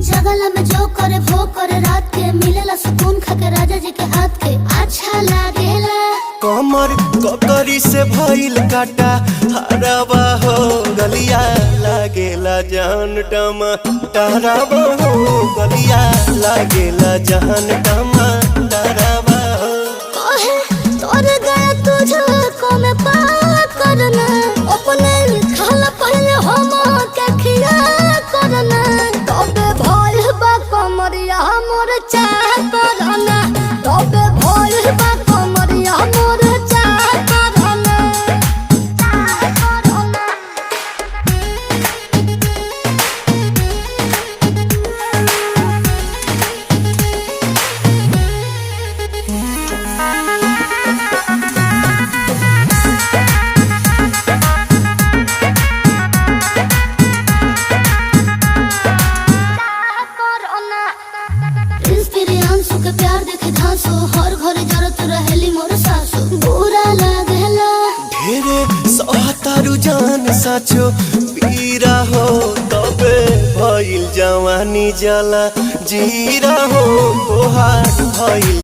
जगला में जो करे वो करे रात के मिलेला सुकून खाके राजा जी के हाथ के अच्छा लागेला। कमर ककरी से भइल काटा हराबा हो गलिया लागेला जान टमा डराबा हो गलिया लागेला जान टमा डराबा हो। कहे तोर गया तुझको मैं पार करना अपने खाला पहले हम के खिया करना तबे भइल बा कमरिया मोर चाह करना तबे भइल बा कमरिया मोर चाह करना चाह करना। इंस्पिरियांसु के प्यार देखे धांसो हर घर जरत रहेली मोर सासु बुरा लागेला। ढेरे सहतारू जान साचो पीरा हो तबे भइल जवानी जला जीरा हो तोहार भइल।